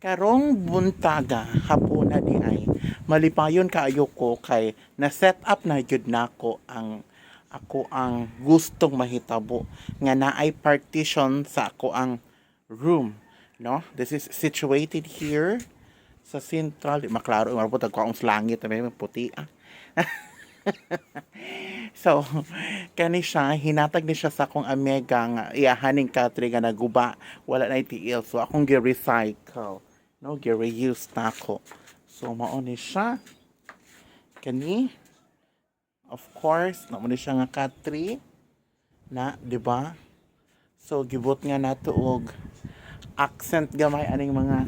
Karong buntaga hapuna di ay malipayon kaayo ko kay na set up na jud nako ang gustong mahitabo nga naay partition sa ako ang room, no? This is situated here sa central. Di maklaro marbot ko ang slangit may puti ah. So, kani siya, hinatag ni siya sa akong amega nga iyahaning katri nga naguba, wala na itiil. So, akong gi-recycle. No, gi-reuse na ako. So, mao ni siya. Kani, of course, namo ni siya nga katri na, di ba? So, gibot nga nato og accent gamay aning mga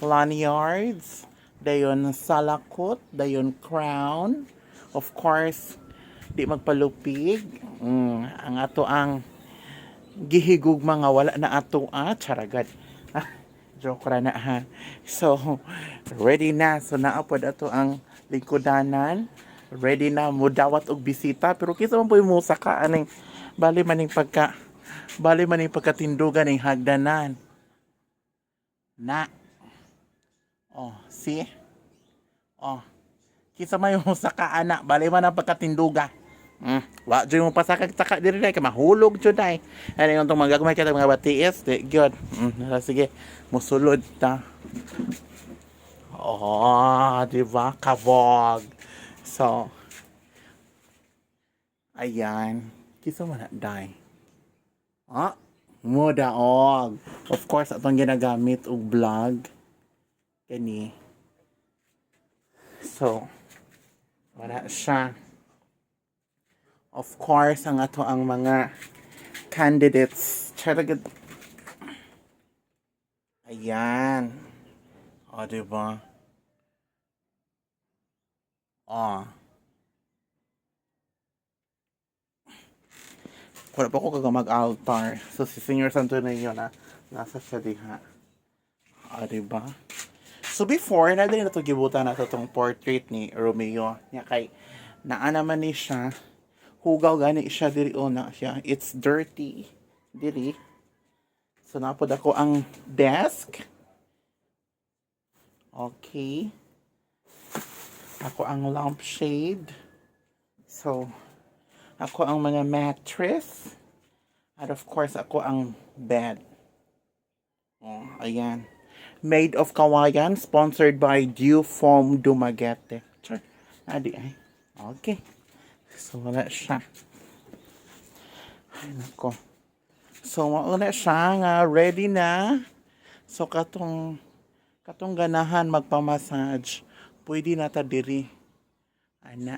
lanyards, dayon salakot, dayon crown. Of course, di magpalupig. Ang ato ang gihigugma nga wala na ato charagad. Joke ra na ha. So, ready na. So, naapod ato ang lingkudanan. Ready na mo dawat og bisita. Pero kisa man po yung musa ka aning bali maning pagkatindugan ng hagdanan. Na. Oh, see? Oh. Kisa may mo sa kaana, bali man ang pagkatinduga. Wa jud mo pasakag-saka diri kay mahulog jud ay. Ano yung tong magagmay ka mga batiis, di gyud. Sige, musulod ta. Oh, di ba? Kavog. So, ayan. Kisa man na day. Mo daog. Of course, atong ginagamit og vlog. Kani. So, wala siya. Of course, ang ato ang mga candidates. Charagad. Ayan. O, diba? O. Wala pa ko mag-altar. So, si Senior Santo na yun na nasa siya diha. O, diba? So before, na din ito gibutan na itong portrait ni Romeo. Nya kay, naa naman ni siya, hugaw gani siya diri na siya. It's dirty. Diri. So napod ako ang desk. Okay. Ako ang lampshade. So, ako ang mga mattress. And of course, ako ang bed. Oh, ayan. Made of Kawayan, sponsored by Dew Foam Dumaguete. Sure. Adi ay. Okay. So, wala siya. Ay, nako. So, wala siya nga. Ready na. So, katong ganahan magpamassage. Pwede na ta diri. Ana.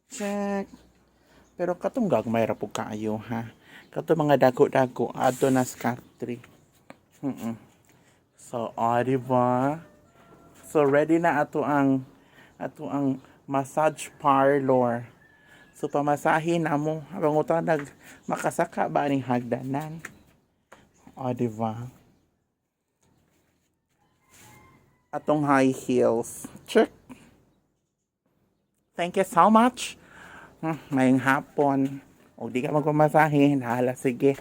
Check. Pero katong gagmay ra po kaayo, ha? Katong mga dago-dago. Ato na skatri. So, diba? So, ready na ato ang massage parlor. So, pamasahin na mo. Habang utang makasaka ba ning hagdanan? Diba? Atong high heels. Check. Thank you so much. Maying hapon. O di ka magpamasahin. Hala, sige.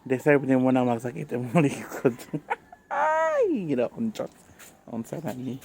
Deserve niyo mo na magsakit ang likod. Ay, gila akong chot. Ang sarap ni.